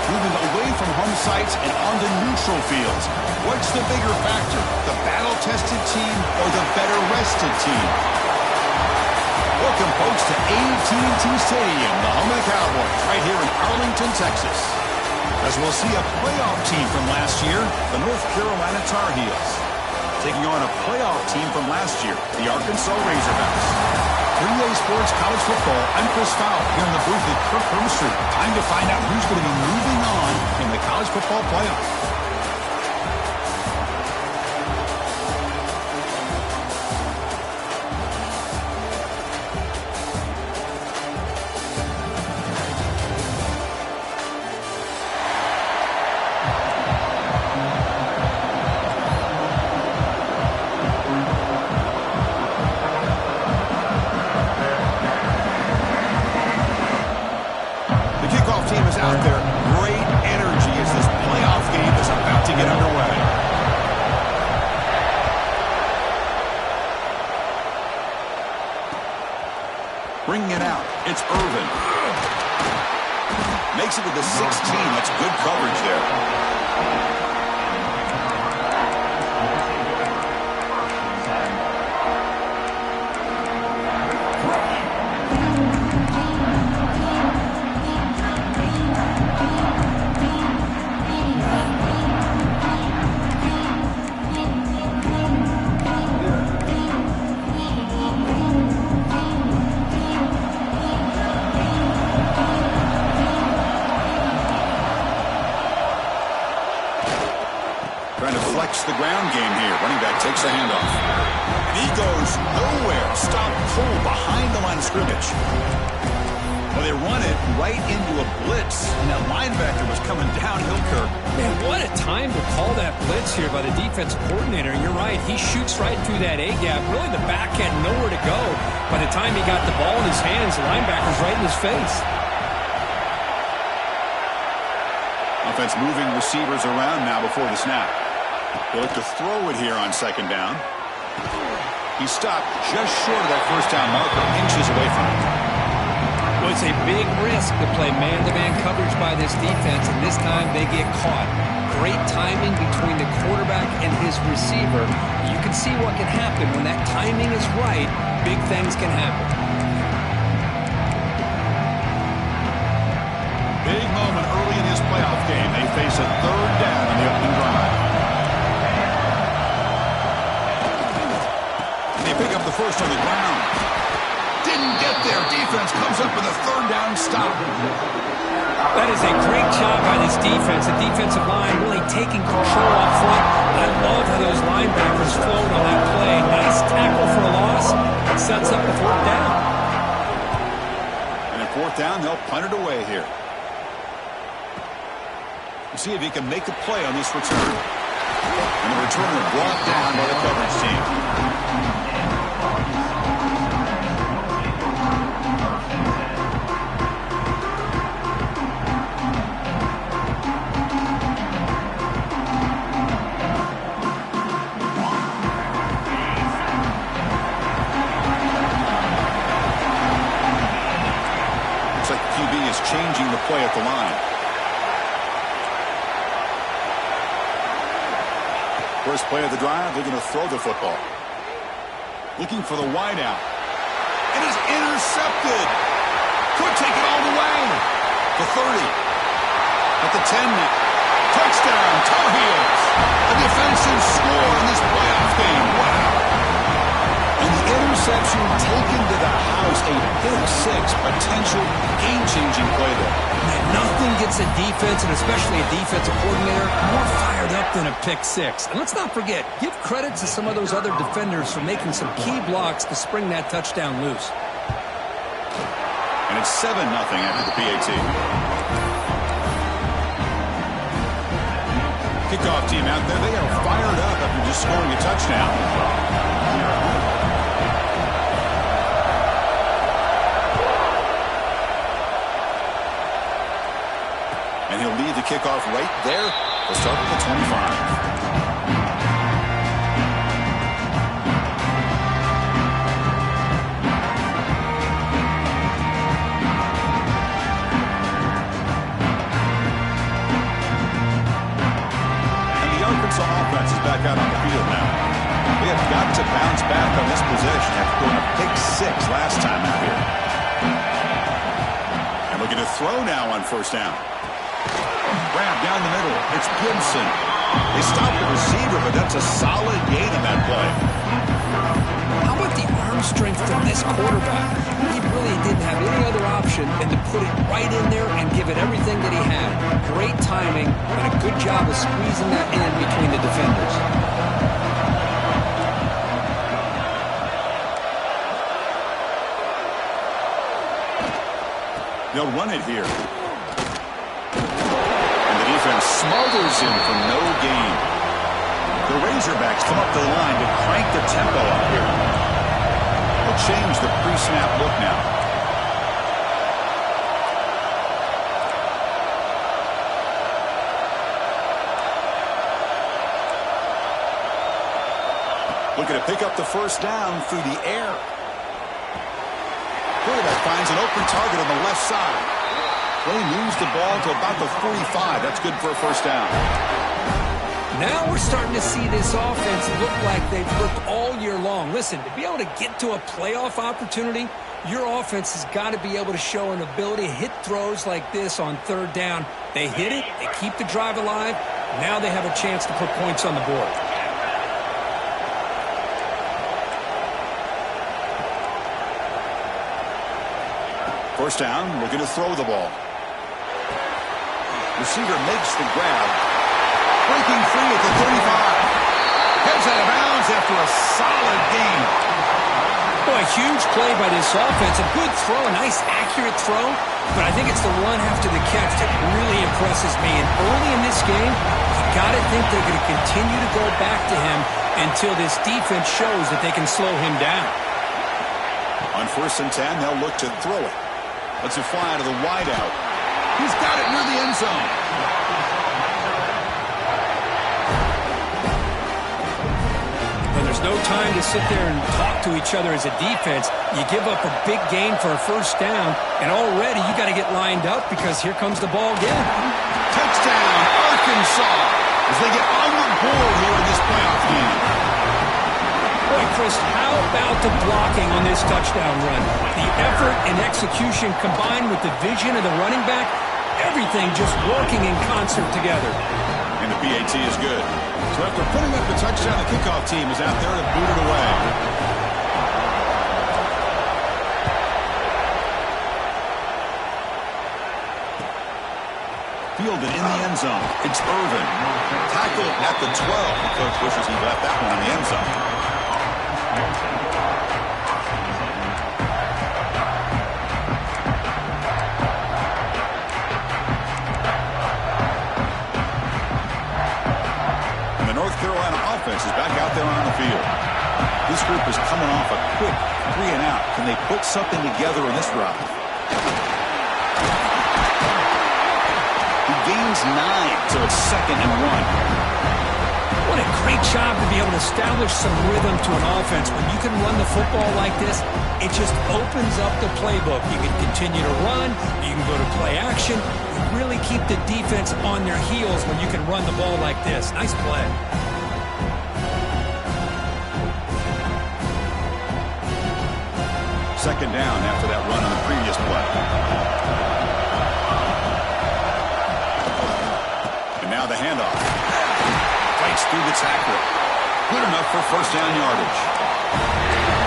moving away from home sites and onto neutral fields. What's the bigger factor, the battle-tested team or the better-rested team? Welcome, folks, to AT&T Stadium, the home of the Cowboys, right here in Arlington, Texas. As we'll see a playoff team from last year, the North Carolina Tar Heels, taking on a playoff team from last year, the Arkansas Razorbacks. 3A Sports College Football, I'm Chris Fowle here in the booth at Kirk Street. Time to find out who's going to be moving on in the college football playoff. Out there, great energy as this playoff game is about to get underway. Bringing it out, it's Irvin. Makes it to the 16. That's good coverage there. The ground game here. Running back takes a handoff. And he goes nowhere. Stop pull behind the line of scrimmage. Well, they run it right into a blitz. And that linebacker was coming downhill, Kirk. Man, what a time to call that blitz here by the defensive coordinator. And you're right. He shoots right through that A-gap. Really, the back had nowhere to go. By the time he got the ball in his hands, the linebacker's right in his face. Offense moving receivers around now before the snap. They'll look to throw it here on second down. He stopped just short of that first down marker, inches away from it. Well, it's a big risk to play man-to-man coverage by this defense, and this time they get caught. Great timing between the quarterback and his receiver. You can see what can happen when that timing is right. Big things can happen. Big moment early in his playoff game. They face a third down on the opening drive. They pick up the first on the ground. Didn't get there. Defense comes up with a third down stop. That is a great job by this defense. The defensive line really taking control up front. I love how those linebackers flowed on that play. Nice tackle for a loss. It sets up the fourth down. And at fourth down, they'll punt it away here. We'll see if he can make a play on this return. And the returner brought down by the coverage team. Looks like the QB is changing the play at the line. First play of the drive, they're going to throw the football. Looking for the wideout. And it's intercepted. Could take it all the way. The 30. At the 10 now. Touchdown, Tar Heels. A defensive score in this playoff game. Wow. And the interception taken to the house. A pick six potential game-changing play there. Man, nothing gets a defense, and especially a defensive coordinator, more fired up than a pick six. And let's not forget, give credit to some of those other defenders for making some key blocks to spring that touchdown loose. And it's 7-0 after the PAT. Kickoff team out there, they are fired up after just scoring a touchdown. And he'll lead the kickoff right there. We'll start with the 25. offense is back out on the field now. They have got to bounce back on this possession after going a pick 6 last time out here. And looking to throw now on first down. Grab down the middle. It's Gibson. They stop the receiver, but that's a solid gain on that play. How about the arm strength of this quarterback? He really didn't have any other option than to put it right in there and give it everything that he had. Great timing and a good job of squeezing that in between the defenders. They'll run it here. And the defense smothers him for no gain. The Razorbacks come up the line to crank the tempo up here. They'll change the pre-snap look now. Looking to pick up the first down through the air. Quarterback finds an open target on the left side. Well, he moves the ball to about the 45. That's good for a first down. Now we're starting to see this offense look like they've looked all year long. Listen, to be able to get to a playoff opportunity, your offense has got to be able to show an ability to hit throws like this on third down. They hit it, they keep the drive alive. Now they have a chance to put points on the board. First down, looking to throw the ball. Receiver makes the grab. Breaking free at the 35. Heads out of bounds after a solid gain. Boy, huge play by this offense. A good throw, a nice accurate throw. But I think it's the run after the catch that really impresses me. And early in this game, you got to think they're going to continue to go back to him until this defense shows that they can slow him down. On 1st and 10, they'll look to throw it. Lets it fly out of the wideout. He's got it near the end zone. When there's no time to sit there and talk to each other as a defense, you give up a big gain for a first down, and already you got to get lined up because here comes the ball again. Touchdown, Arkansas, as they get on the board here in this playoff game. Boy, Chris, how about the blocking on this touchdown run? The effort and execution combined with the vision of the running back, everything just working in concert together. And the PAT is good. So after putting up the touchdown, the kickoff team is out there to boot it away. Fielded in the end zone. It's Irvin. Tackled at the 12. The coach wishes he left that one in the end zone. North Carolina offense is back out there on the field. This group is coming off a quick 3 and out. Can they put something together in this drive? He gains 9, so it's 2nd and 1. What a great job to be able to establish some rhythm to an offense. When you can run the football like this, it just opens up the playbook. You can continue to run. You can go to play action. You really keep the defense on their heels when you can run the ball like this. Nice play. Second down after that run on the previous play. And now the handoff. Fights through the tackle. Good enough for first down yardage.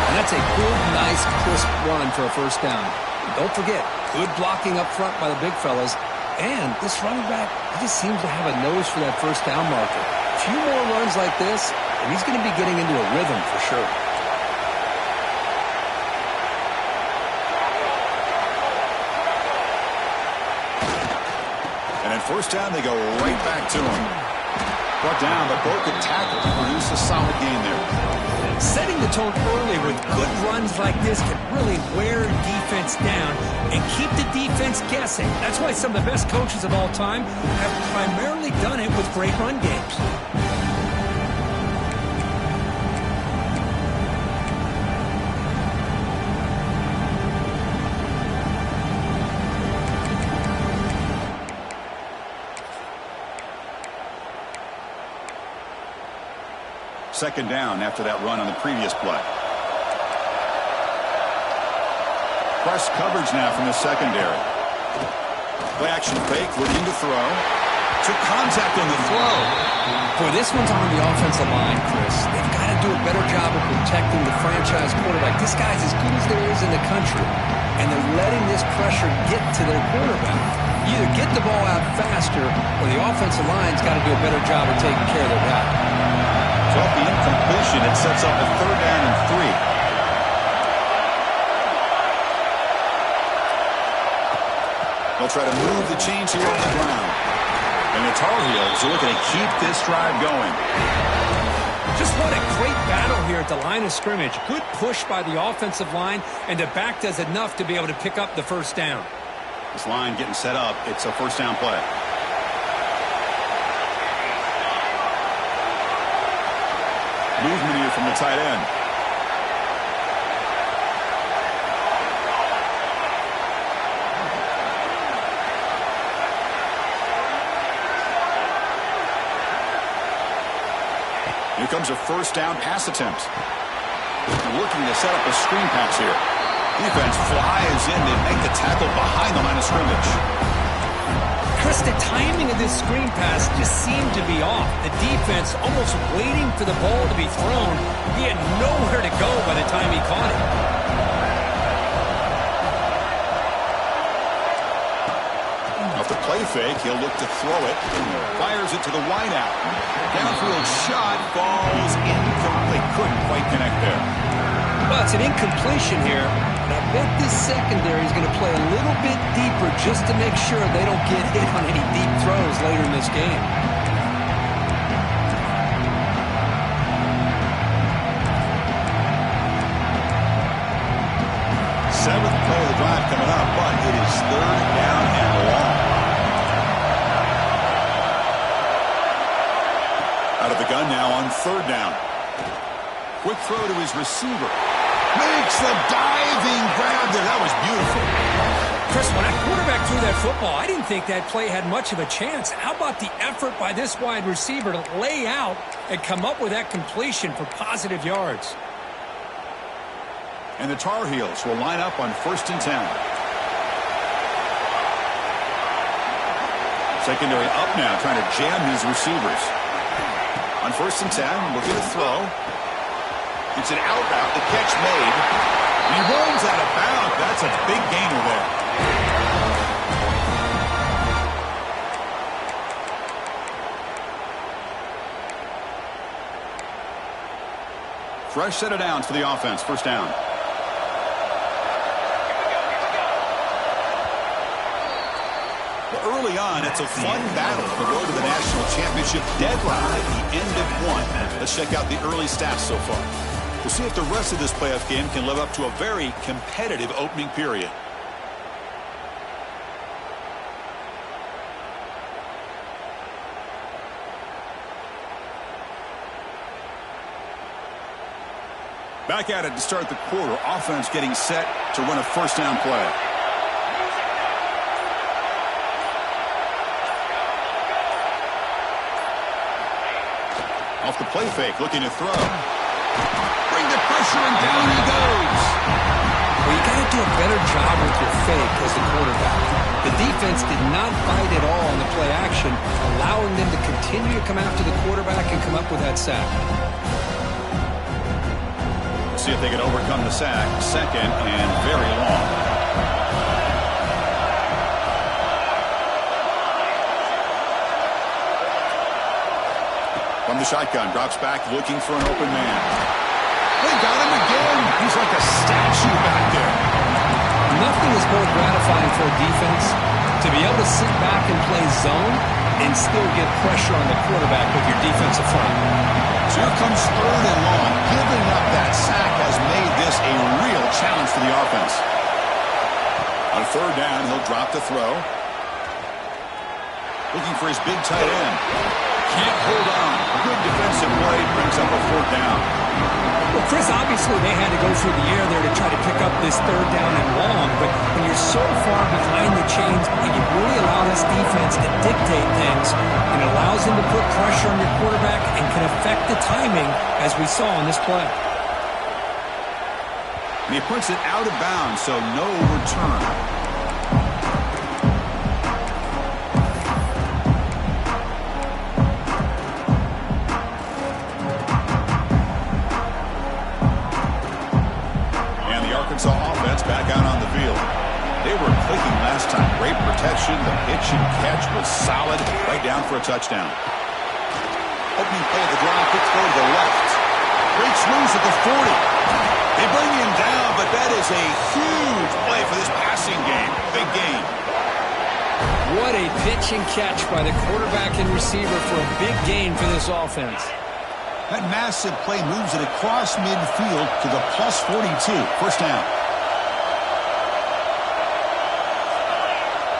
And that's a good, nice, crisp run for a first down. Don't forget, good blocking up front by the big fellas. And this running back, he just seems to have a nose for that first down marker. A few more runs like this, and he's going to be getting into a rhythm for sure. And at first down, they go right back to him. Brought down, but both the tackle produce a solid gain there. Setting the tone early with good runs like this can really wear defense down and keep the defense guessing. That's why some of the best coaches of all time have primarily done it with great run games. second down after that run on the previous play. Press coverage now from the secondary. Play action fake, looking to throw. Took contact on the throw. Boy, this one's on the offensive line, Chris. They've got to do a better job of protecting the franchise quarterback. This guy's as good as there is in the country, and they're letting this pressure get to their quarterback. Either get the ball out faster, or the offensive line's got to do a better job of taking care of their guy. So at the incompletion, it sets up a 3rd down and 3. They'll try to move the chains here on the ground. And the Tar Heels are looking to keep this drive going. Just what a great battle here at the line of scrimmage. Good push by the offensive line, and the back does enough to be able to pick up the first down. This line getting set up. It's a first down play. Movement here from the tight end. Here comes a first down pass attempt. Looking to set up a screen pass here. Defense flies in. They make the tackle behind the line of scrimmage. Chris, the timing of this screen pass just seemed to be off. The defense almost waiting for the ball to be thrown. He had nowhere to go by the time he caught it. Off the play fake, he'll look to throw it. Fires it to the wideout. Downfield shot falls incomplete. Couldn't quite connect there. Well, it's an incompletion here. But I bet this secondary is going to play a little bit deeper just to make sure they don't get hit on any deep throws later in this game. 7th play of the drive coming up, but it is 3rd down and long. Out of the gun now on 3rd down. Quick throw to his receiver. Makes the diving grab there. That was beautiful. Chris, when that quarterback threw that football, I didn't think that play had much of a chance. How about the effort by this wide receiver to lay out and come up with that completion for positive yards? And the Tar Heels will line up on 1st and 10. Secondary up now, trying to jam these receivers. On 1st and 10, looking to throw. It's an out route, the catch made. And he runs out of bounds. That's a big gainer there. Fresh set of downs for the offense. 1st down. Well, early on, it's a fun battle on the road to the national championship deadline at the end of 1. Let's check out the early stats so far. We'll see if the rest of this playoff game can live up to a very competitive opening period. Back at it to start the quarter. Offense getting set to run a first down play. Off the play fake, looking to throw. Bring the pressure and down he goes. Well, you got to do a better job with your fake as the quarterback. The defense did not bite at all on the play action, allowing them to continue to come after the quarterback and come up with that sack. See if they can overcome the sack. 2nd and very long. From the shotgun, drops back looking for an open man. They got him again. He's like a statue back there. Nothing is more gratifying for a defense to be able to sit back and play zone and still get pressure on the quarterback with your defensive front. So here comes 3rd and long. Giving up that sack has made this a real challenge for the offense. On 3rd down, he'll drop the throw. Looking for his big tight end. Can't hold on. Good defensive play brings up a 4th down. Well, Chris, obviously they had to go through the air there to try to pick up this 3rd down and long, but when you're so far behind the chains and you really allow this defense to dictate things, it allows them to put pressure on your quarterback and can affect the timing, as we saw on this play. And he puts it out of bounds, so no return. Arkansas offense back out on the field. They were clicking last time. Great protection. The pitch and catch was solid. Right down for a touchdown. Opening play of the drive. Quick throw to the left. Breaks loose at the 40. They bring him down, but that is a huge play for this passing game. Big gain. What a pitch and catch by the quarterback and receiver for a big gain for this offense. That massive play moves it across midfield to the plus 42. 1st down.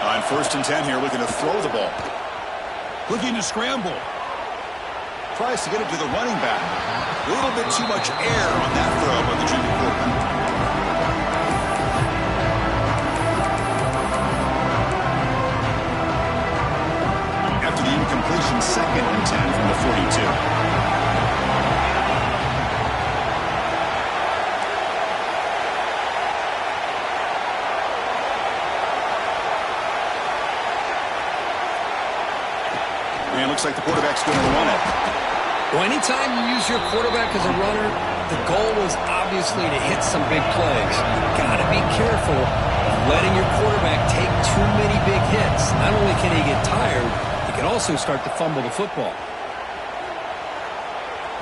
On 1st and 10 here, looking to throw the ball. Looking to scramble. Tries to get it to the running back. A little bit too much air on that throw by the junior quarterback. After the incompletion, 2nd and 10 from the 42. And looks like the quarterback's going to run it. Well, anytime you use your quarterback as a runner, the goal is obviously to hit some big plays. You've got to be careful of letting your quarterback take too many big hits. Not only can he get tired, he can also start to fumble the football.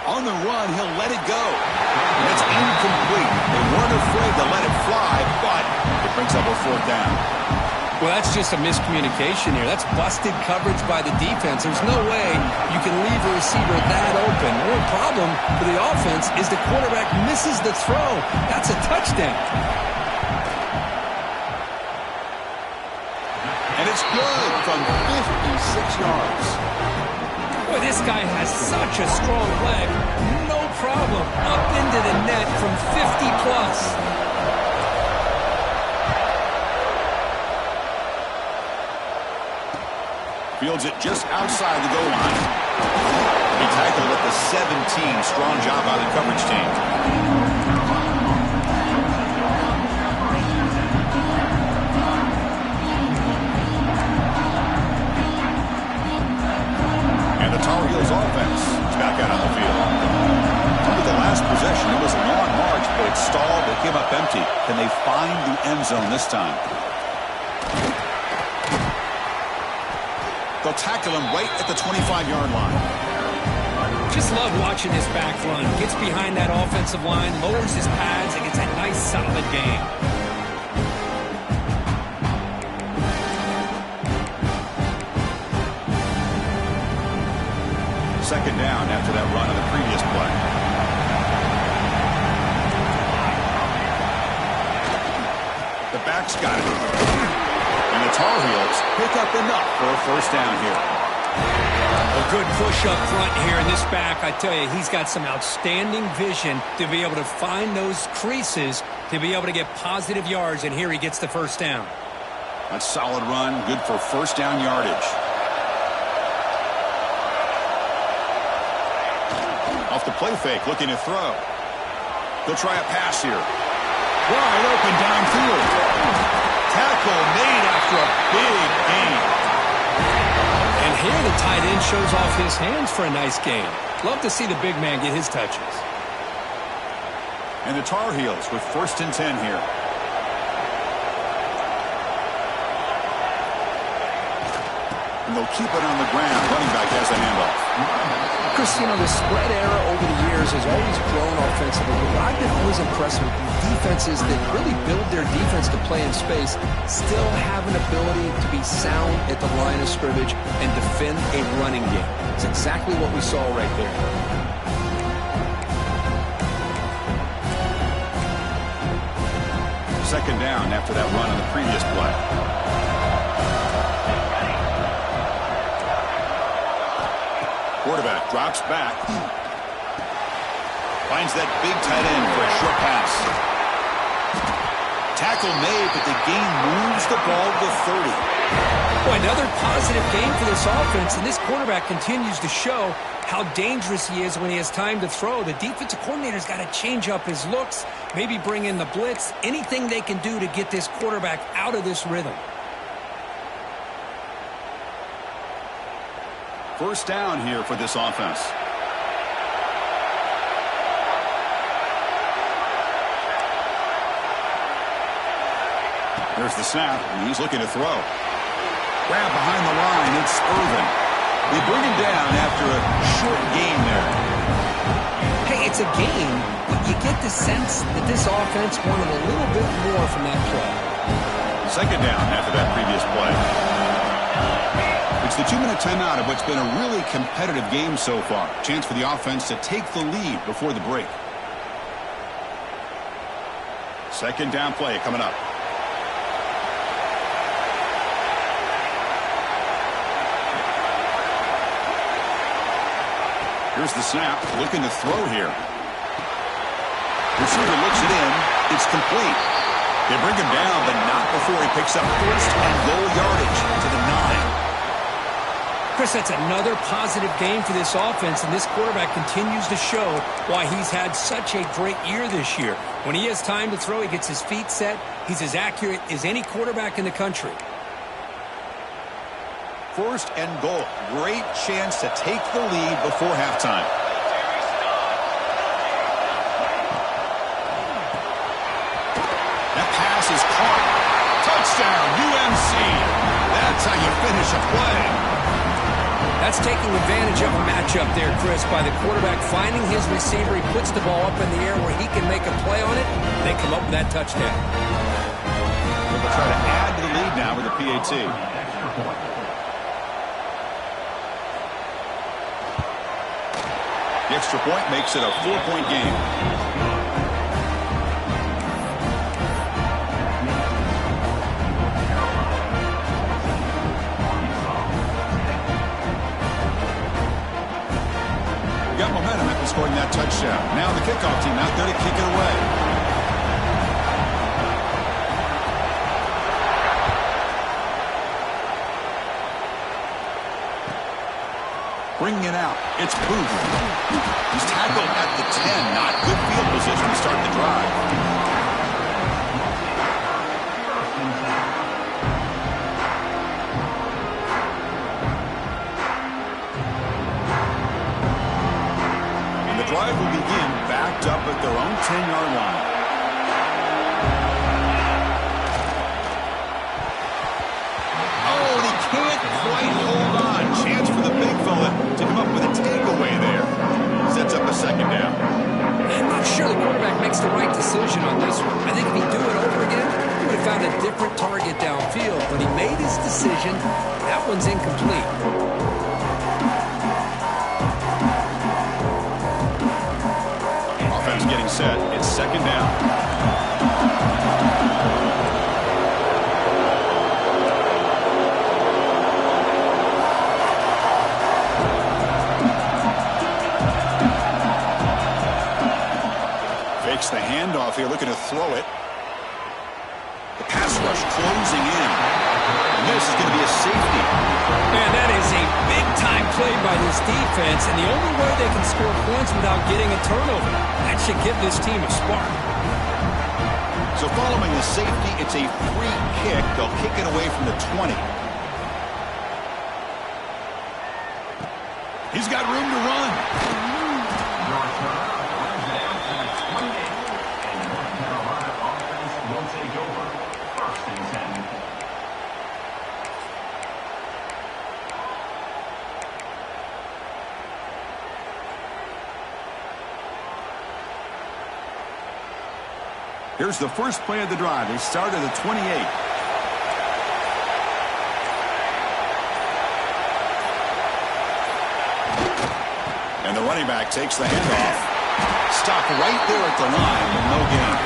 On the run, he'll let it go. And it's incomplete. They weren't afraid to let it fly, but it brings up a 4th down. Well, that's just a miscommunication here. That's busted coverage by the defense. There's no way you can leave a receiver that open. The only problem for the offense is the quarterback misses the throw. That's a touchdown. And it's good from 56 yards. Boy, this guy has such a strong leg. No problem. Up into the net from 50+. Fields it just outside the goal line. He tackled at the 17. Strong job by the coverage team. And the Tar Heels offense is back out on the field. With the last possession, it was a long march, but it stalled. They came up empty. Can they find the end zone this time? They'll tackle him right at the 25-yard line. Just love watching this back run. Gets behind that offensive line, lowers his pads, and gets a nice, solid gain. 2nd down after that run on the previous play. The back's got it. And the Tar Heels pick up enough for a 1st down here. A good push up front here in this back. I tell you, he's got some outstanding vision to be able to find those creases, to be able to get positive yards, and here he gets the 1st down. A solid run, good for 1st down yardage. Off the play fake, looking to throw. They'll try a pass here. Wide open downfield. Tackle made after a big gain. And here the tight end shows off his hands for a nice gain. Love to see the big man get his touches. And the Tar Heels with 1st and 10 here. And they'll keep it on the ground. Running back has the handoff. Chris, you know, the spread era over the years has always grown offensively. But I've been always impressed with defenses that really build their defense to play in space, still have an ability to be sound at the line of scrimmage and defend a running game. It's exactly what we saw right there. Second down after that run on the previous play. quarterback drops back. Finds that big tight end for a short pass. Tackle made, but the gain moves the ball to 30. Boy, another positive game for this offense, and this quarterback continues to show how dangerous he is when he has time to throw. The defensive coordinator's got to change up his looks, maybe bring in the blitz, anything they can do to get this quarterback out of this rhythm. First down here for this offense. There's the snap, and he's looking to throw. Grab behind the line, it's Irvin. They bring him down after a short gain there. Hey, it's a game, but you get the sense that this offense wanted a little bit more from that play. Second down after that previous play. It's the 2-minute timeout of what's been a really competitive game so far. Chance for the offense to take the lead before the break. Second down play coming up. Here's the snap, looking to throw here. Receiver looks it in. It's complete. They bring him down, but not before he picks up first and goal yardage to the 9. Chris, that's another positive game for this offense, and this quarterback continues to show why he's had such a great year this year. When he has time to throw, he gets his feet set. He's as accurate as any quarterback in the country. First and goal. Great chance to take the lead before halftime. That pass is caught. Touchdown, UNC. That's how you finish a play. That's taking advantage of a matchup there, Chris, by the quarterback finding his receiver. He puts the ball up in the air where he can make a play on it. They come up with that touchdown. They'll try to add to the lead now with a PAT. The extra point makes it a 4-point game. Got momentum after scoring that touchdown. Now the kickoff team out there to kick it away. Bringing it out. It's Booth. He's tackled at the 10. Not good field position to start the drive. And the drive will begin backed up at their own 10-yard line. Oh, and he can't quite hold on. Chance for the big fella to come up with a takeaway there. Sets up a second down. I'm not sure the quarterback makes the right decision on this one. I think if he'd do it over again, he would have found a different target downfield. But he made his decision. That one's incomplete. Offense getting set. It's second down. The handoff here, looking to throw it. The pass rush closing in. And this is going to be a safety. Man, that is a big-time play by this defense, and the only way they can score points without getting a turnover. That should give this team a spark. So following the safety, it's a free kick. They'll kick it away from the 20. He's got room to run. Here's the first play of the drive. They start at the 28. And the running back takes the handoff. Stop right there at the line, but no gain.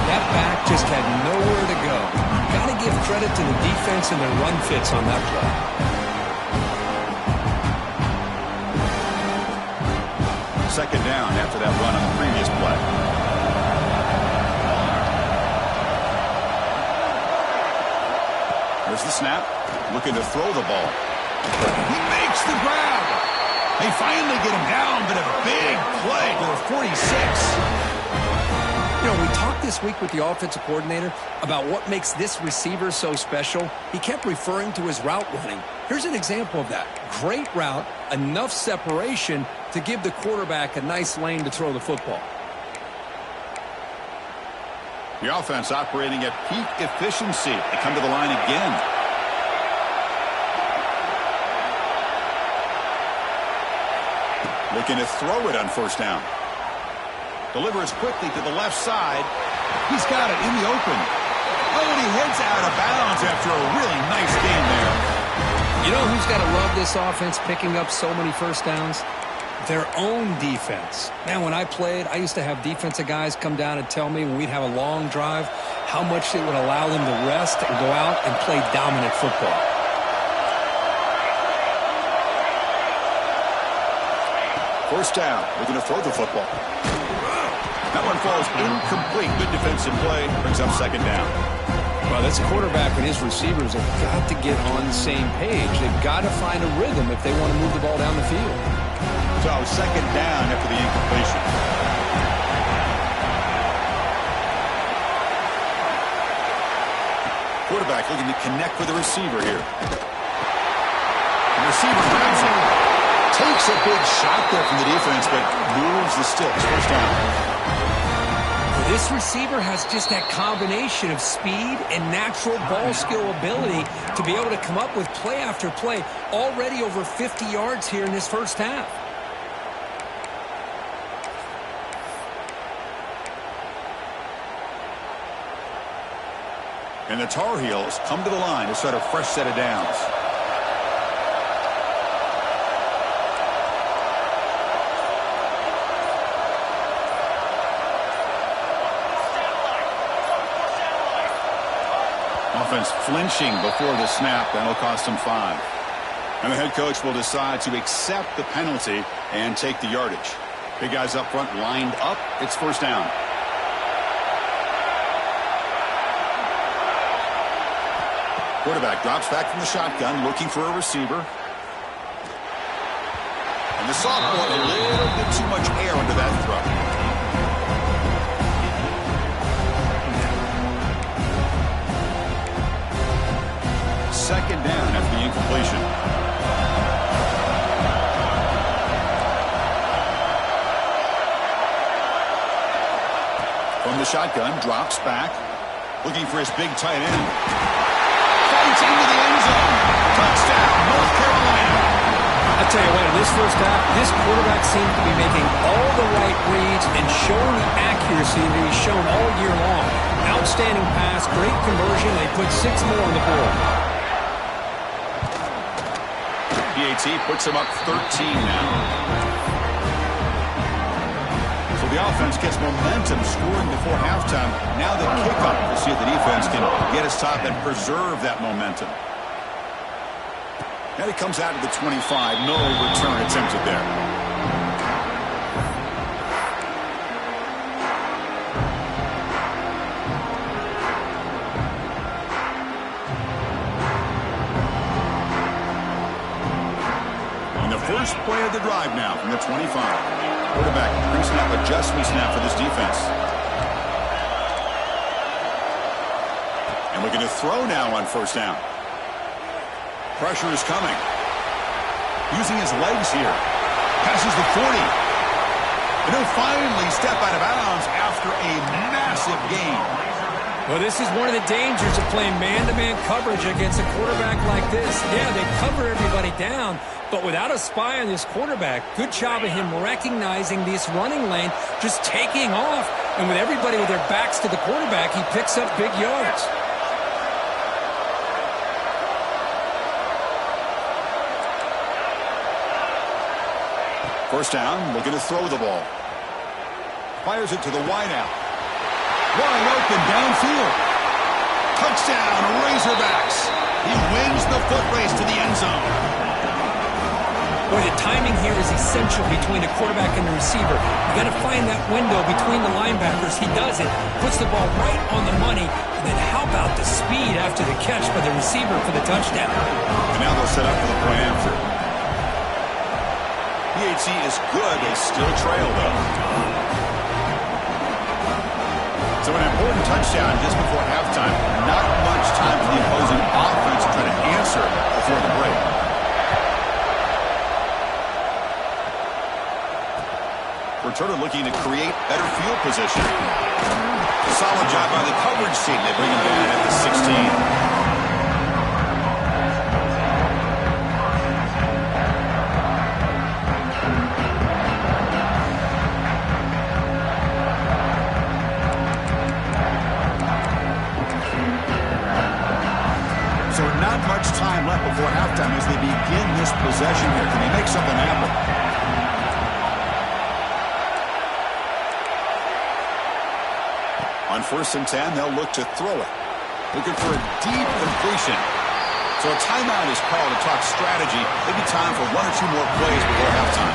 That back just had nowhere to go. Got to give credit to the defense and their run fits on that play. second down after that run on the previous play. There's the snap. Looking to throw the ball. He makes the grab. They finally get him down, but a big play for 46. You know, we talked this week with the offensive coordinator about what makes this receiver so special. He kept referring to his route running. Here's an example of that. Great route, enough separation to give the quarterback a nice lane to throw the football. The offense operating at peak efficiency. They come to the line again. Looking to throw it on first down. Delivers quickly to the left side. He's got it in the open. Oh, and he heads out of bounds after a really nice game there. You know who's got to love this offense picking up so many first downs? Their own defense. Man, when I played, I used to have defensive guys come down and tell me when we'd have a long drive how much it would allow them to rest and go out and play dominant football. First down. We're going to throw the football. That one falls incomplete. Good defensive play. Brings up second down. Well, this quarterback and his receivers have got to get on the same page. They've got to find a rhythm if they want to move the ball down the field. So second down after the incompletion. Quarterback looking to connect with the receiver here. The receiver grabs it. Takes a big shot there from the defense, but moves the sticks. First down. This receiver has just that combination of speed and natural ball skill ability to be able to come up with play after play. Already over 50 yards here in this first half. And the Tar Heels come to the line to start a fresh set of downs. Offense flinching before the snap. That'll cost him 5. And the head coach will decide to accept the penalty and take the yardage. Big guys up front lined up. It's first down. Quarterback drops back from the shotgun, looking for a receiver. And the sophomore, a little bit too much air under that throw. Second down after the incompletion. From the shotgun, drops back, looking for his big tight end. Fights into the end zone. Touchdown, North Carolina. I tell you what, in this first half, this quarterback seems to be making all the right reads and showing the accuracy that he's shown all year long. Outstanding pass, great conversion. They put 6 more on the board. PAT puts him up 13 now. So the offense gets momentum scoring before halftime. Now the kickoff to see if the defense can get his top and preserve that momentum. And it comes out to the 25. No return attempted there. First play of the drive now from the 25. Quarterback pre-snap adjustment snap for this defense. And looking to throw now on first down. Pressure is coming. Using his legs here. Passes the 40. And he'll finally step out of bounds after a massive gain. Well, this is one of the dangers of playing man-to-man coverage against a quarterback like this. Yeah, they cover everybody down, but without a spy on this quarterback, good job of him recognizing this running lane, just taking off, and with everybody with their backs to the quarterback, he picks up big yards. First down, looking to throw the ball. Fires it to the wideout. Wide open downfield. Touchdown, Razorbacks. He wins the foot race to the end zone. Boy, the timing here is essential between the quarterback and the receiver. You got to find that window between the linebackers. He does it, puts the ball right on the money, and then how about the speed after the catch by the receiver for the touchdown? And now they'll set up for the point after. PHC is good. They still trail, though. So an important touchdown just before halftime. Not much time for the opposing offense to try to answer before the break. Returner looking to create better field position. Solid job by the coverage team. They bring him down at the 16. So not much time left before halftime as they begin this possession here. Can they make something happen? On 1st and 10, they'll look to throw it. Looking for a deep completion. So a timeout is called to talk strategy. Maybe time for 1 or 2 more plays before halftime.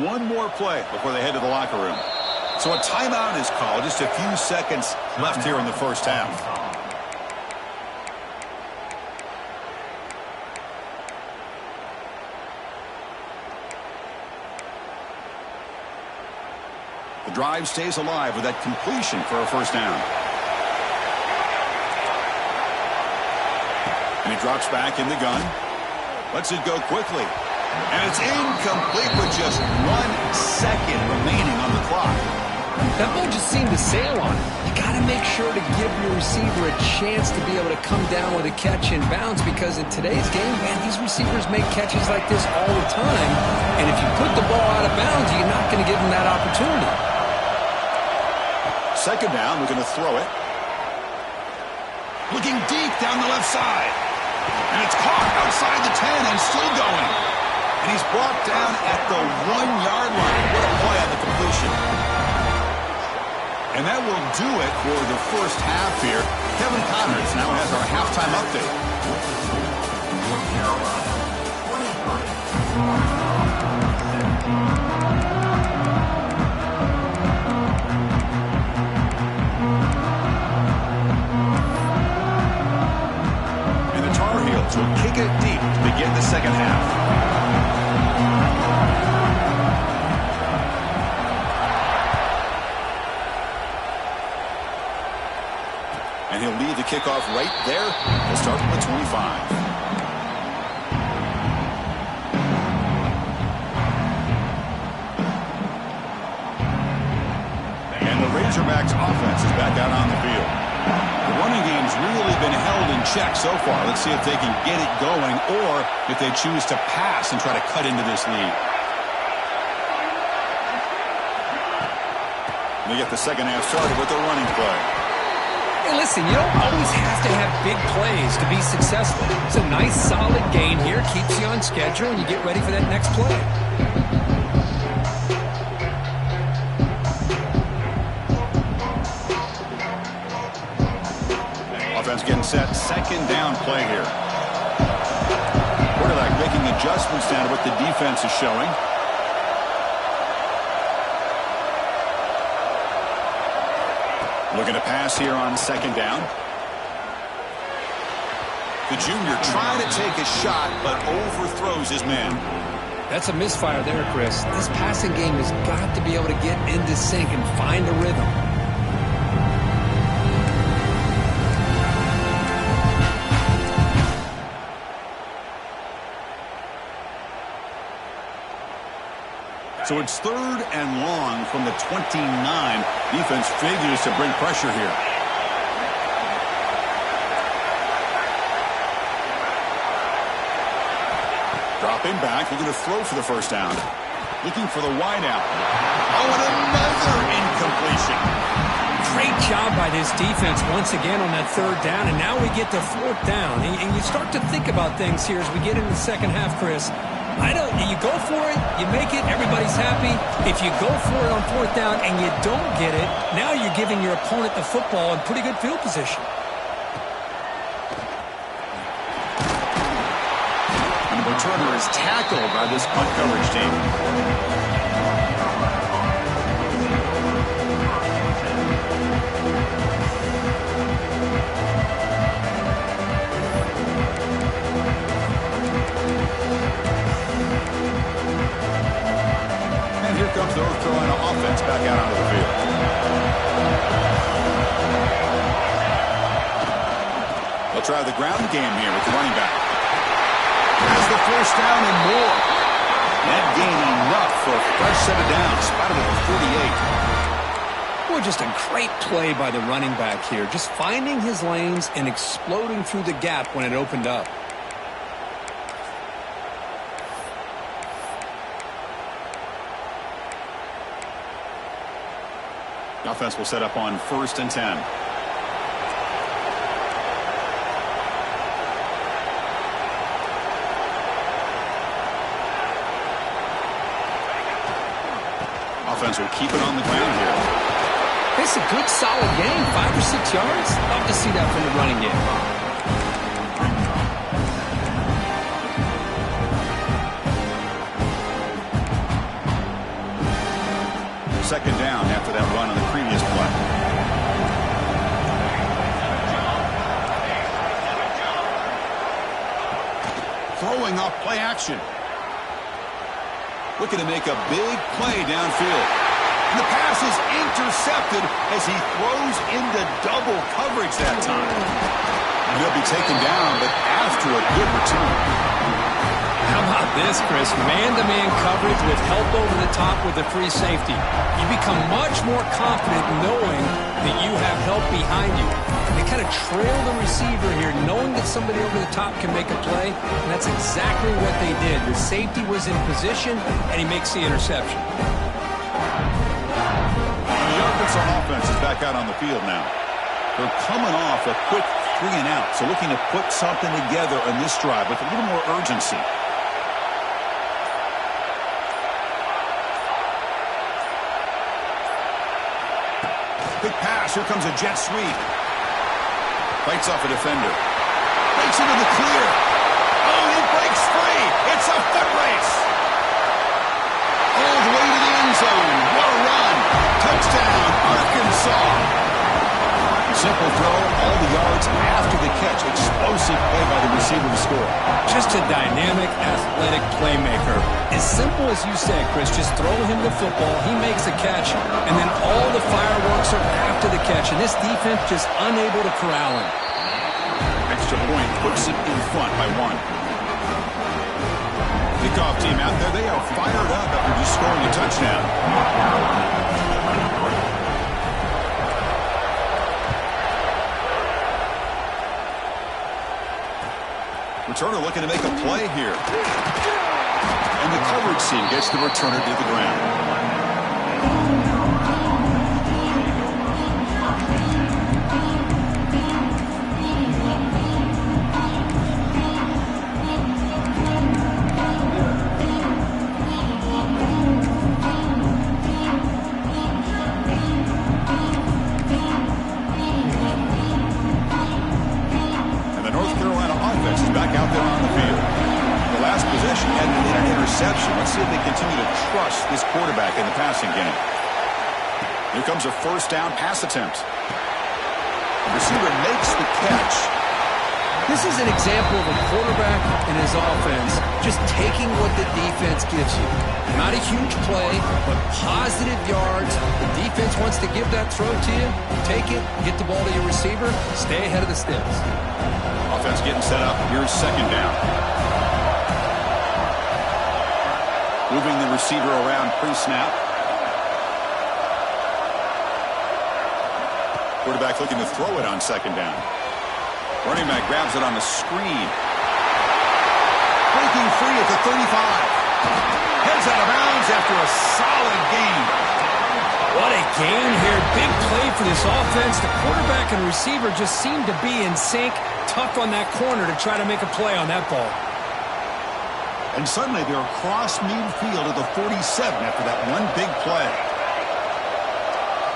One more play before they head to the locker room. So a timeout is called. Just a few seconds left here in the first half. The drive stays alive with that completion for a first down. And he drops back in the gun. Lets it go quickly. And it's incomplete with just 1 second remaining on the clock. That ball just seemed to sail on it. You got to make sure to give your receiver a chance to be able to come down with a catch in bounds, because in today's game, man, these receivers make catches like this all the time. And if you put the ball out of bounds, you're not going to give them that opportunity. Second down, we're going to throw it. Looking deep down the left side. And it's caught outside the 10 and still going. And he's brought down at the 1-yard line. What a play on the completion. And that will do it for the first half here. Kevin Connors now has our halftime update. And the Tar Heels will kick it deep to begin the second half. And he'll lead the kickoff right there. We'll start from the 25. And the Razorbacks offense is back out on the field. The running game's really been held in check so far. Let's see if they can get it going or if they choose to pass and try to cut into this lead. We get the second half started with the running play. Hey, listen, you don't always have to have big plays to be successful. It's a nice, solid gain here. Keeps you on schedule, and you get ready for that next play. Offense getting set. Second down play here. Quarterback making adjustments down to what the defense is showing. Looking to pass here on second down. The junior trying to take a shot, but overthrows his man. That's a misfire there, Chris. This passing game has got to be able to get into sync and find a rhythm. So it's 3rd and long from the 29. Defense figures to bring pressure here. Dropping back, looking to throw for the first down. Looking for the wideout. Oh, and another incompletion. Great job by this defense once again on that third down, and now we get to fourth down. And you start to think about things here as we get into the second half, Chris. You go for it, you make it, everybody's happy. If you go for it on fourth down and you don't get it, now you're giving your opponent the football in pretty good field position. And the returner is tackled by this punt coverage team. Here comes the North Carolina offense back out onto the field. They'll try the ground game here with the running back. Has the first down and more. That gain enough for a fresh set of downs. Spotted at the 48. Boy, just a great play by the running back here. Just finding his lanes and exploding through the gap when it opened up. Offense will set up on 1st and 10. Offense will keep it on the ground here. It's a good, solid game. 5 or 6 yards. Love to see that from the running game. Second down after that run on the previous play. Throwing off play action. Looking to make a big play downfield. And the pass is intercepted as he throws into double coverage that time. And he'll be taken down, but after a good return. How about this, Chris? Man-to-man coverage with help over the top with a free safety. You become much more confident knowing that you have help behind you. They kind of trail the receiver here, knowing that somebody over the top can make a play, and that's exactly what they did. The safety was in position, and he makes the interception. The Arkansas offense is back out on the field now. They're coming off a quick 3-and-out, so looking to put something together on this drive with a little more urgency. Big pass. Here comes a jet sweep. Fights off a defender. Breaks into the clear. Oh, he breaks free. It's a foot race. All the way to the end zone. What a run. Touchdown, Arkansas. Simple throw, all the yards after the catch. Explosive play by the receiver to score. Just a dynamic, athletic playmaker. As simple as you said, Chris, just throw him the football, he makes a catch, and then all the fireworks are after the catch, and this defense just unable to corral him. Extra point puts it in front by 1. Kickoff team out there, they are fired up after just scoring a touchdown. Returner looking to make a play here. And the coverage team gets the returner to the ground. Let's see if they continue to trust this quarterback in the passing game. Here comes a first down pass attempt. The receiver makes the catch. This is an example of a quarterback and his offense just taking what the defense gives you. Not a huge play, but positive yards. The defense wants to give that throw to you. Take it, get the ball to your receiver, stay ahead of the sticks. Offense getting set up. Here's second down. Moving the receiver around pre-snap. Quarterback looking to throw it on second down. Running back grabs it on the screen. Breaking free at the 35. Heads out of bounds after a solid gain. What a gain here. Big play for this offense. The quarterback and receiver just seem to be in sync. Tough on that corner to try to make a play on that ball. And suddenly they're across midfield at the 47 after that one big play.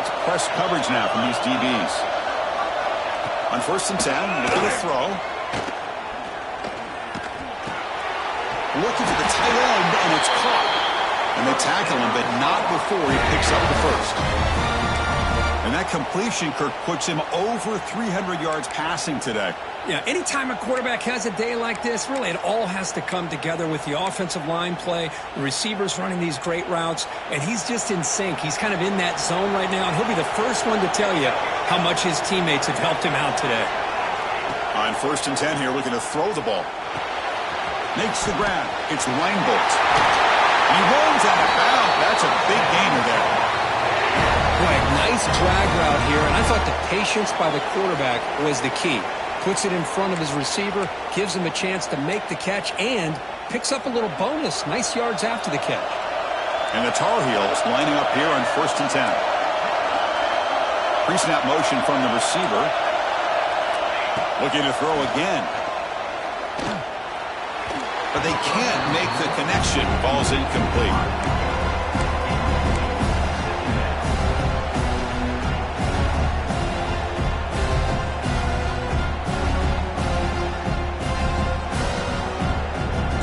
It's press coverage now from these DBs. On 1st and 10, looking to throw. Looking to the tight end, and it's caught. And they tackle him, but not before he picks up the first. And that completion, Kirk, puts him over 300 yards passing today. Yeah, anytime a quarterback has a day like this, really it all has to come together with the offensive line play, the receivers running these great routes, and he's just in sync. He's kind of in that zone right now, and he'll be the first one to tell you how much his teammates have helped him out today. On 1st and 10 here, looking to throw the ball. Makes the grab. It's Reinbolt. He runs out of bounds. That's a big gainer there. Boy, nice drag route here, and I thought the patience by the quarterback was the key. Puts it in front of his receiver, gives him a chance to make the catch, and picks up a little bonus. Nice yards after the catch. And the Tar Heels lining up here on 1st and 10. Pre-snap motion from the receiver. Looking to throw again. But they can't make the connection. Ball's incomplete.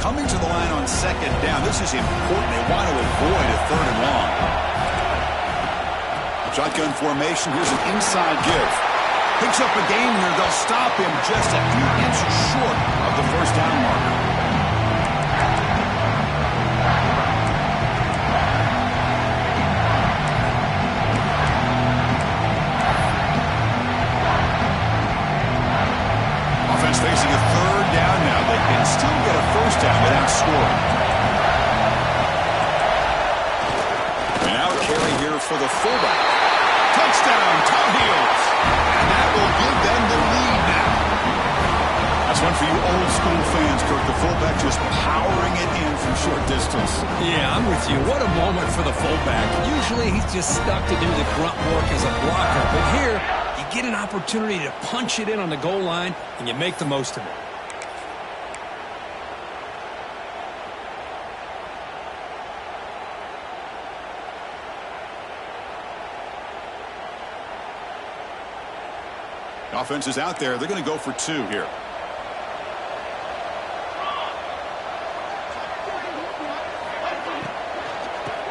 Coming to the line on 2nd down. This is important. They want to avoid a 3rd and long. Shotgun formation. Here's an inside give. Picks up a gain here. They'll stop him just a few inches short of the 1st down marker. Offense facing a 3rd down now. They can still get a 1st down without scoring. And now a carry here for the fullback. Touchdown, Tar Heels. And that will give them the lead now. That's one for you old school fans, Kirk. The fullback just powering it in from short distance. Yeah, I'm with you. What a moment for the fullback. Usually he's just stuck to do the grunt work as a blocker. But here, you get an opportunity to punch it in on the goal line, and you make the most of it. Offense is out there. They're going to go for 2 here.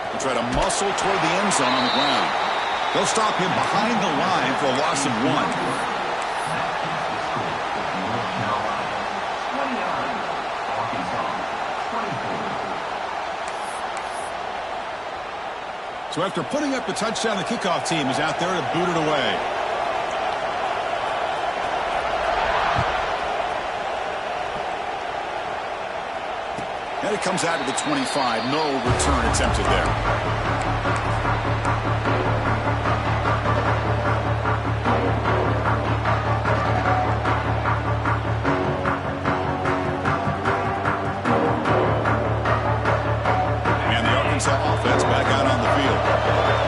They'll try to muscle toward the end zone on the ground. They'll stop him behind the line for a loss of 1. So after putting up the touchdown, the kickoff team is out there to boot it away. And it comes out to the 25. No return attempted there. And the Arkansas offense back out on the field.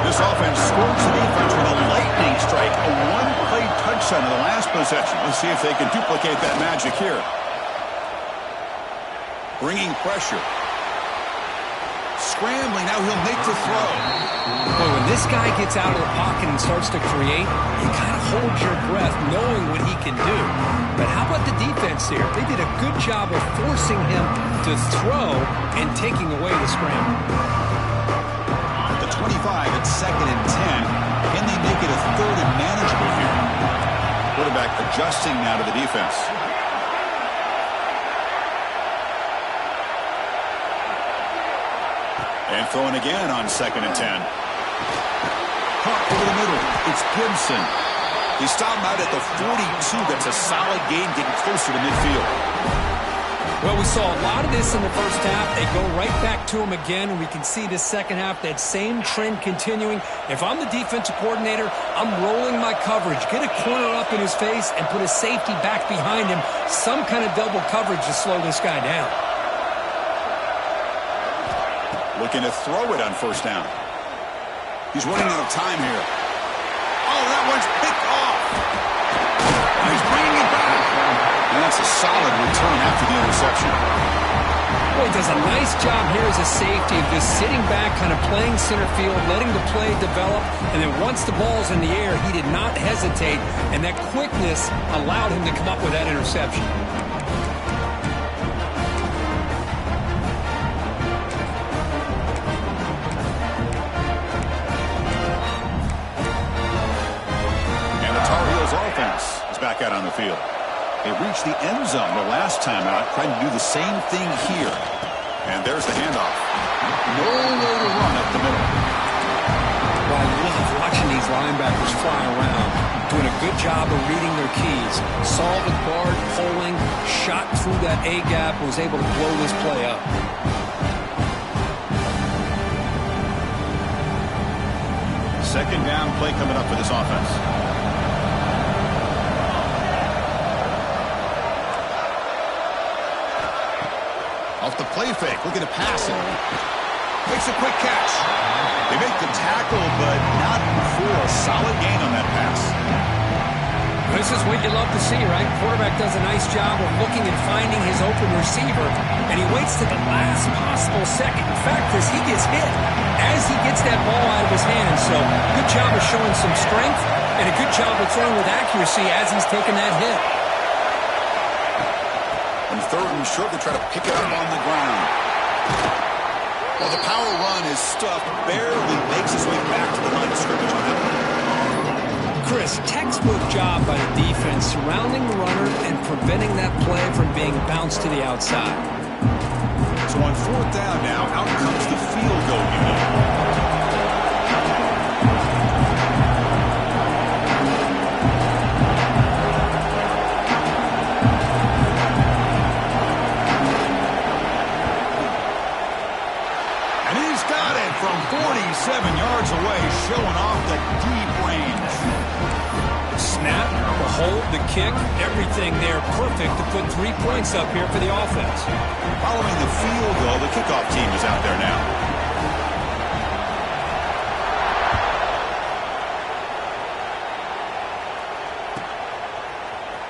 This offense scores the defense with a lightning strike, a one-play touchdown in the last possession. Let's see if they can duplicate that magic here. Bringing pressure. Scrambling, now he'll make the throw. Boy, when this guy gets out of the pocket and starts to create, you kind of hold your breath knowing what he can do. But how about the defense here? They did a good job of forcing him to throw and taking away the scramble. The 25 at 2nd and 10. Can they make it a 3rd and manageable here? Quarterback adjusting now to the defense. And throwing again on 2nd and 10. Caught over the middle. It's Gibson. He stopped out at the 42. That's a solid gain, getting closer to midfield. Well, we saw a lot of this in the first half. They go right back to him again, and we can see the second half, that same trend continuing. If I'm the defensive coordinator, I'm rolling my coverage. Get a corner up in his face and put a safety back behind him. Some kind of double coverage to slow this guy down. Looking to throw it on first down. He's running out of time here. Oh, that one's picked off. He's bringing it back. And that's a solid return after the interception. Boy, he does a nice job here as a safety of just sitting back, kind of playing center field, letting the play develop, and then once the ball's in the air, he did not hesitate, and that quickness allowed him to come up with that interception. And the Tar Heels offense is back out on the field. They reached the end zone the last time out, trying to do the same thing here. And there's the handoff. No way to run up the middle. Well, I love watching these linebackers fly around, doing a good job of reading their keys. Saw the guard pulling, shot through that A-gap, was able to blow this play up. Second down play coming up for this offense. Off the play fake, looking to pass it. Makes a quick catch. They make the tackle, but not before a solid gain on that pass. This is what you love to see, right? Quarterback does a nice job of looking and finding his open receiver, and he waits to the last possible second. In fact, as he gets hit, as he gets that ball out of his hands. So, good job of showing some strength, and a good job of throwing with accuracy as he's taking that hit. On third and short, they try to pick it up on the ground. Well, the power run is stuffed, barely makes his way back to the line of scrimmage on that one. Chris, textbook job by the defense surrounding the runner and preventing that play from being bounced to the outside. So on fourth down now, out comes the field goal unit. From 47 yards away, showing off the deep range. Snap, the hold, the kick, everything there perfect to put 3 points up here for the offense. Following the field goal, the kickoff team is out there now.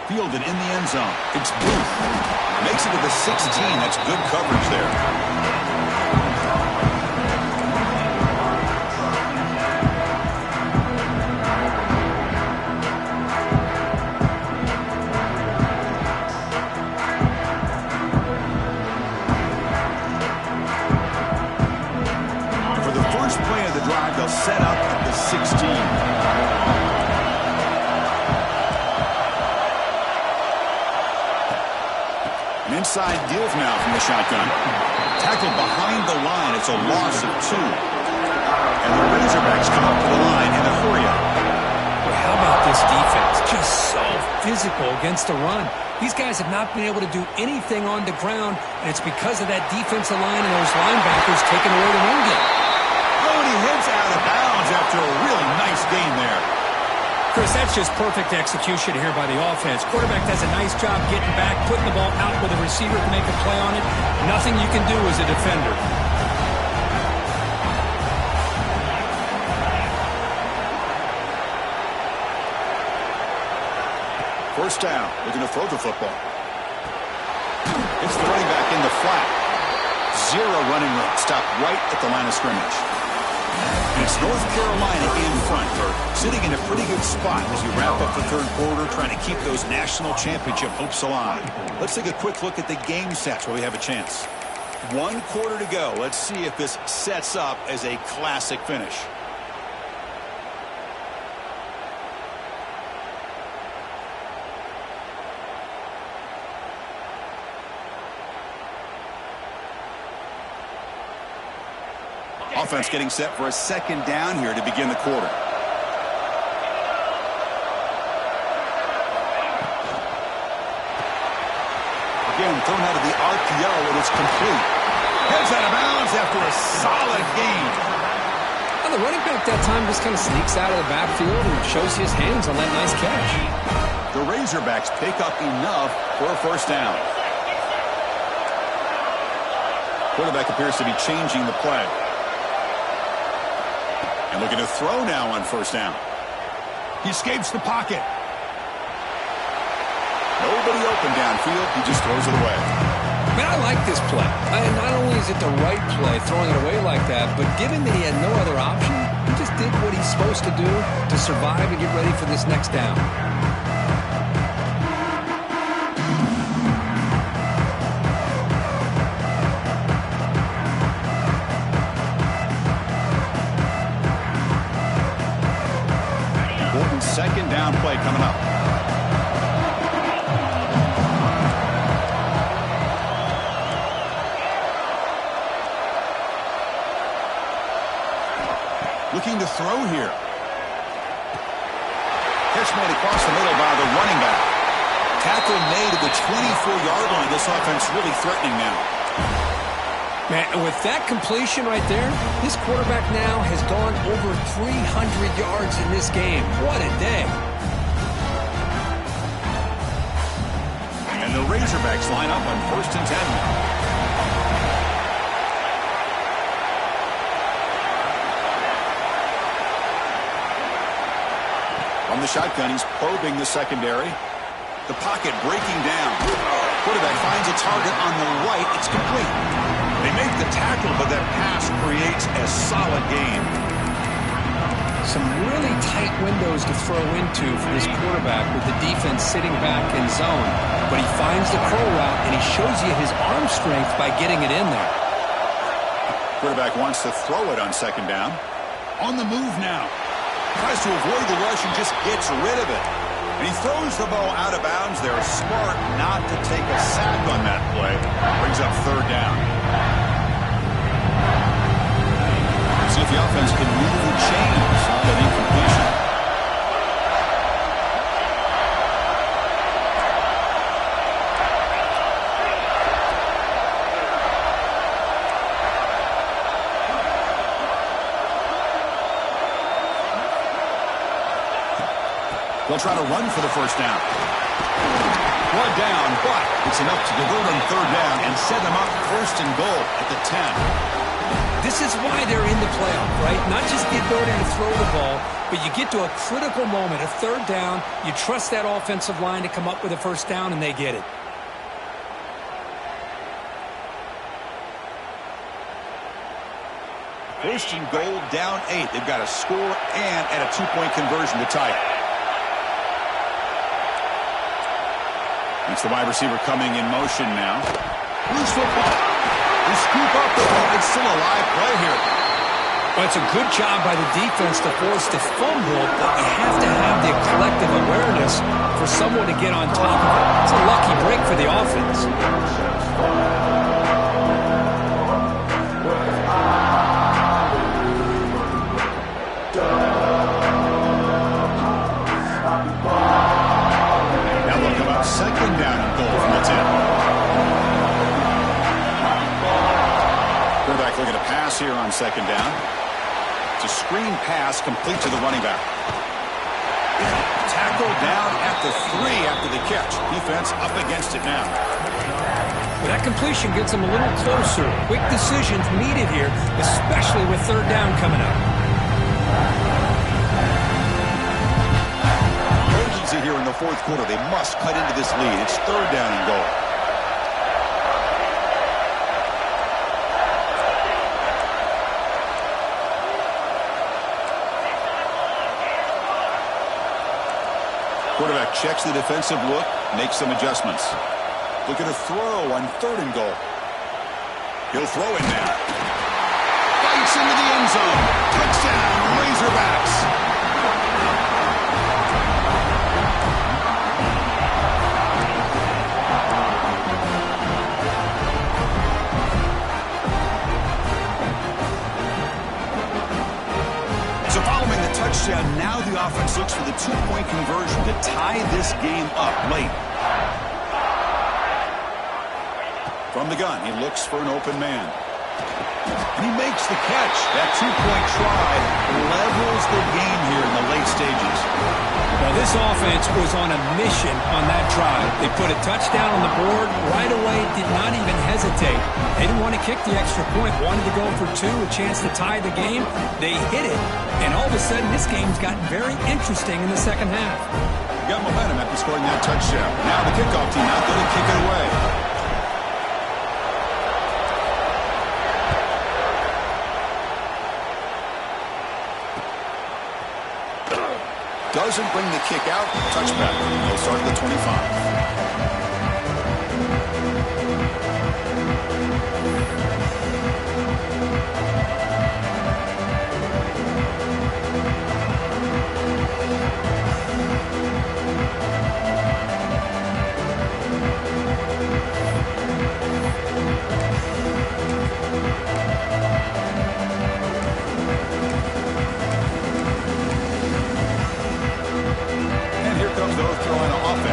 Fielded in the end zone. It's Booth. Makes it to the 16. That's good coverage there. They'll set up at the 16. An inside deal now from the shotgun. Tackled behind the line. It's a loss of 2. And the Razorbacks come up to the line in a hurry-up. Well, how about this defense? Just so physical against the run. These guys have not been able to do anything on the ground, and it's because of that defensive line and those linebackers taking away the run game. Oh, and he heads out of bounds after a really nice gain there. Chris, that's just perfect execution here by the offense. Quarterback does a nice job getting back, putting the ball out with a receiver to make a play on it. Nothing you can do as a defender. First down, looking to throw the football. It's the running back in the flat. 0 running room, stopped right at the line of scrimmage. And it's North Carolina in front, Kurt, sitting in a pretty good spot as we wrap up the third quarter, trying to keep those national championship hopes alive. Let's take a quick look at the game sets where we have a chance. 1 quarter to go. Let's see if this sets up as a classic finish. Offense getting set for a second down here to begin the quarter. Again, thrown out of the RGO, and it's complete. Heads out of bounds after a solid gain. Well, the running back that time just kind of sneaks out of the backfield and shows his hands on that nice catch. The Razorbacks pick up enough for a first down. Quarterback appears to be changing the play. And looking to throw now on first down. He escapes the pocket. Nobody open downfield. He just throws it away. Man, I like this play. Not only is it the right play, throwing it away like that, but given that he had no other option, he just did what he's supposed to do to survive and get ready for this next down. Important second down play coming up. Looking to throw here. Catch made across the middle by the running back. Tackle made at the 24-yard line. This offense really threatening now. Man, with that completion right there, this quarterback now has gone over 300 yards in this game. What a day. And the Razorbacks line up on 1st and 10 now. From the shotgun, he's probing the secondary. The pocket breaking down. Quarterback finds a target on the right. It's complete. They make the tackle, but that pass creates a solid gain. Some really tight windows to throw into for this quarterback with the defense sitting back in zone. But he finds the crow route, and he shows you his arm strength by getting it in there. Quarterback wants to throw it on second down. On the move now. Tries to avoid the rush and just gets rid of it. And he throws the ball out of bounds. They're smart not to take a sack on that play. Brings up third down. See if the offense can move the chains on that incompletion. They'll try to run for the first down. One down, but it's enough to convert on third down and set them up 1st and goal at the 10. This is why they're in the playoff, right? Not just the ability to throw the ball, but you get to a critical moment, a third down, you trust that offensive line to come up with a first down, and they get it. First and goal, down 8. They've got a score and at a 2-point conversion to tie it. It's the wide receiver coming in motion now. Loose football. They scoop up the ball. It's still a live play here. Well, it's a good job by the defense to force the fumble, but you have to have the collective awareness for someone to get on top of it. It's a lucky break for the offense. Second down and goal from the 10. Quarterback looking to pass here on second down. It's a screen pass complete to the running back. Tackle down at the 3 after the catch. Defense up against it now. But that completion gets them a little closer. Quick decisions needed here, especially with third down coming up. Here in the fourth quarter, they must cut into this lead. It's third down and goal. Quarterback checks the defensive look, makes some adjustments. Looking to throw on third and goal. He'll throw it now. Bites into the end zone. Touchdown, Razorbacks. Touchdown. Now the offense looks for the 2-point conversion to tie this game up late. From the gun, he looks for an open man. And he makes the catch. That 2-point try levels the game here in the late stages. Well, this offense was on a mission on that drive. They put a touchdown on the board right away, did not even hesitate. They didn't want to kick the extra point, wanted to go for two, a chance to tie the game. They hit it, and all of a sudden this game's gotten very interesting in the second half. Got momentum after scoring that touchdown. Now the kickoff team out there to kick it away. Doesn't bring the kick out. Touchback. He'll start at the 25.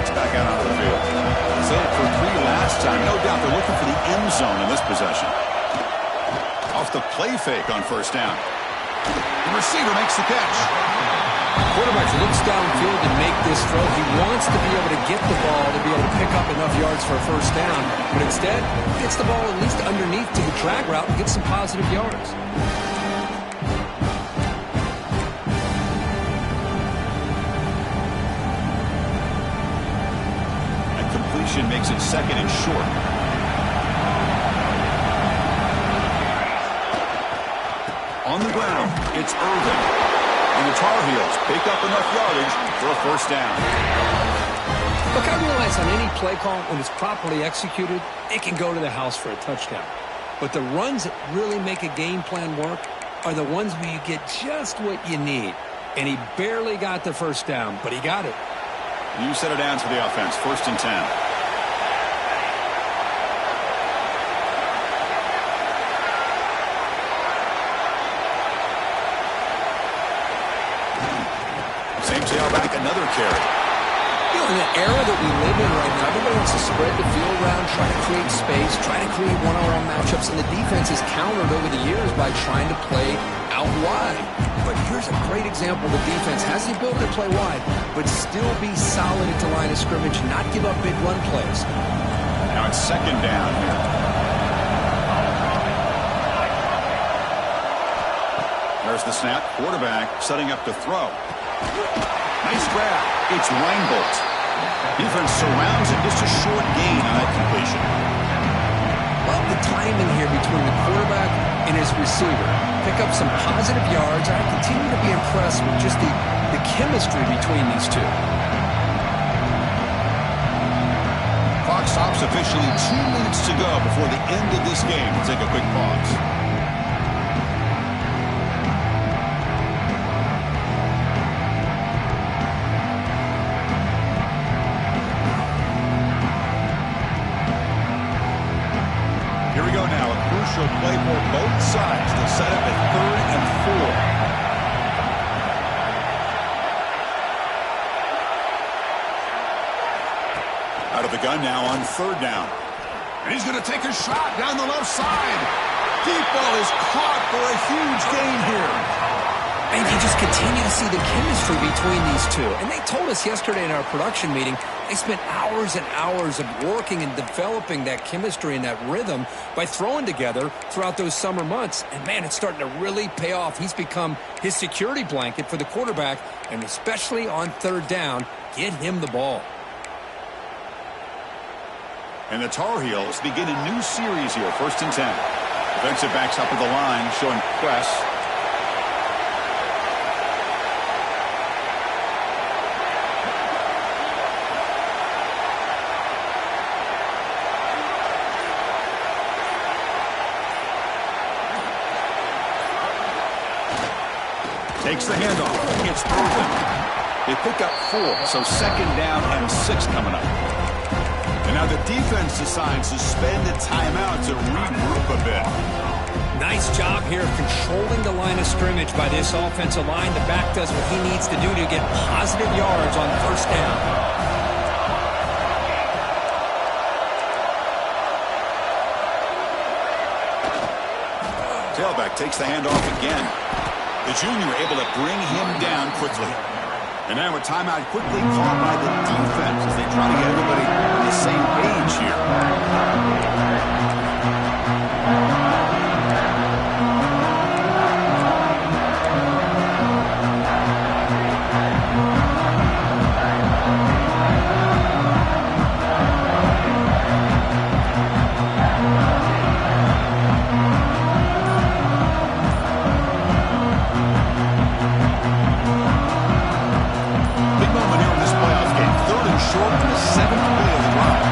Back out onto the field. Set up for 3 last time. No doubt they're looking for the end zone in this possession. Off the play fake on first down. The receiver makes the catch. Quarterback looks downfield to make this throw. He wants to be able to get the ball to be able to pick up enough yards for a first down, but instead gets the ball at least underneath to the drag route and gets some positive yards. Makes it second and short. On the ground, it's Irvin. And the Tar Heels pick up enough yardage for a first down. Look, I realize on any play call, when it's properly executed, it can go to the house for a touchdown. But the runs that really make a game plan work are the ones where you get just what you need. And he barely got the first down, but he got it. You set it down for the offense. First and 10. Tailback, another carry. You know, in the era that we live in right now, everybody wants to spread the field around, try to create space, try to create one-on-one matchups, and the defense has countered over the years by trying to play out wide. But here's a great example. The defense has the ability to play wide, but still be solid at the line of scrimmage, not give up big run plays. Now it's second down here. There's the snap. Quarterback setting up to throw. Nice grab. It's Reinbolt. Defense surrounds him. Just a short gain on that completion. Love the timing here between the quarterback and his receiver. Pick up some positive yards. I continue to be impressed with just the chemistry between these two. Clock stops officially. 2 minutes to go before the end of this game. We'll take a quick pause. Play for both sides to set up at 3rd and 4. Out of the gun now on 3rd down. And he's going to take a shot down the left side. Deep ball is caught for a huge gain here. And you just continue to see the chemistry between these two. And they told us yesterday in our production meeting, they spent hours and hours of working and developing that chemistry and that rhythm by throwing together throughout those summer months. And, man, it's starting to really pay off. He's become his security blanket for the quarterback, and especially on 3rd down, get him the ball. And the Tar Heels begin a new series here, 1st and 10. Defensive backs up at the line, showing press. Takes the handoff. It's Irvin. They pick up 4, so 2nd down and 6 coming up. And now the defense decides to spend a timeout to regroup a bit. Nice job here of controlling the line of scrimmage by this offensive line. The back does what he needs to do to get positive yards on 1st down. Tailback takes the handoff again. The junior able to bring him down quickly. And now a timeout quickly called by the defense as they try to get everybody on the same page here. Short in the 7th play of the drive.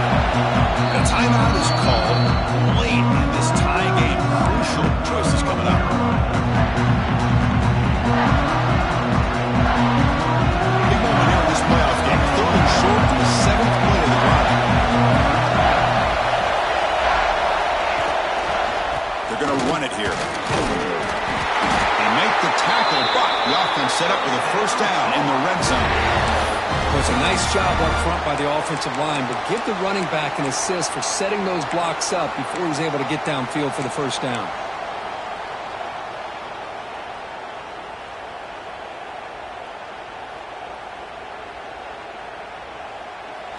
The timeout is called late in this tie game. Crucial choices coming up. Big moment here in this playoff game. 3rd and short in the 7th play of the drive. They're going to run it here. They make the tackle, but the offense set up with a first down in the red zone. Well, it's a nice job up front by the offensive line, but give the running back an assist for setting those blocks up before he's able to get downfield for the first down.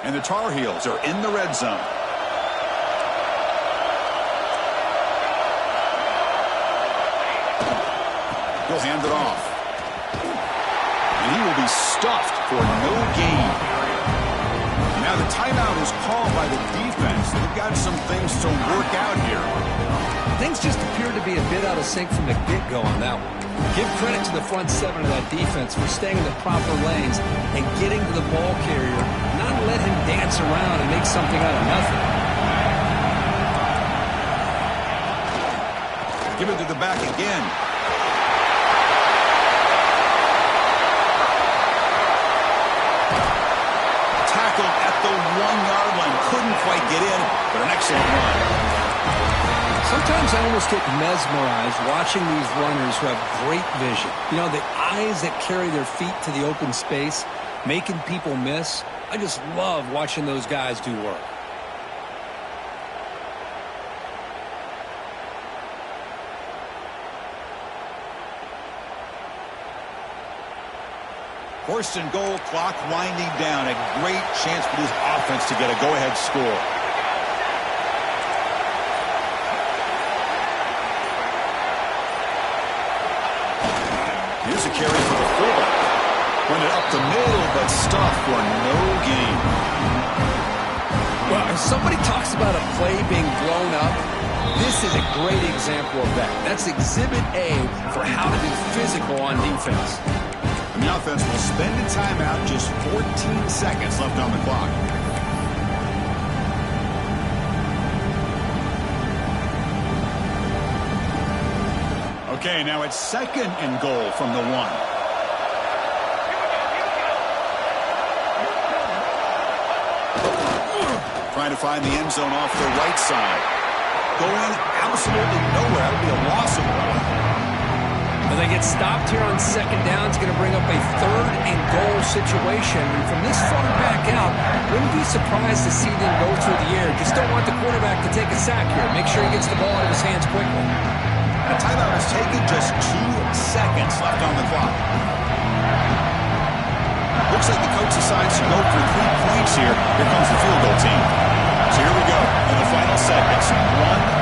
And the Tar Heels are in the red zone. He'll hand it off. And he will be stuffed for no gain. Now the timeout is called by the defense. They've got some things to work out here. Things just appear to be a bit out of sync from the get-go on that one. Give credit to the front 7 of that defense for staying in the proper lanes and getting to the ball carrier, not let him dance around and make something out of nothing. Give it to the back again. At the 1-yard line. Couldn't quite get in, but an excellent run. Sometimes I almost get mesmerized watching these runners who have great vision. You know, the eyes that carry their feet to the open space, making people miss. I just love watching those guys do work. First and goal, clock winding down. A great chance for this offense to get a go-ahead score. Here's a carry for the fullback. Run it up the middle, but stuffed for no gain. Well, if somebody talks about a play being blown up, this is a great example of that. That's exhibit A for how to be physical on defense. And the offense will spend a timeout, just 14 seconds left on the clock. Okay, now it's 2nd and goal from the 1. Trying to find the end zone off the right side. Going absolutely nowhere. That would be a loss of 1. Well, they get stopped here on 2nd down. It's going to bring up a 3rd and goal situation. And from this far back out, wouldn't be surprised to see them go through the air. Just don't want the quarterback to take a sack here. Make sure he gets the ball out of his hands quickly. A timeout is taken, just 2 seconds left on the clock. Looks like the coach decides to go for 3 points here. Here comes the field goal team. So here we go in the final seconds. 1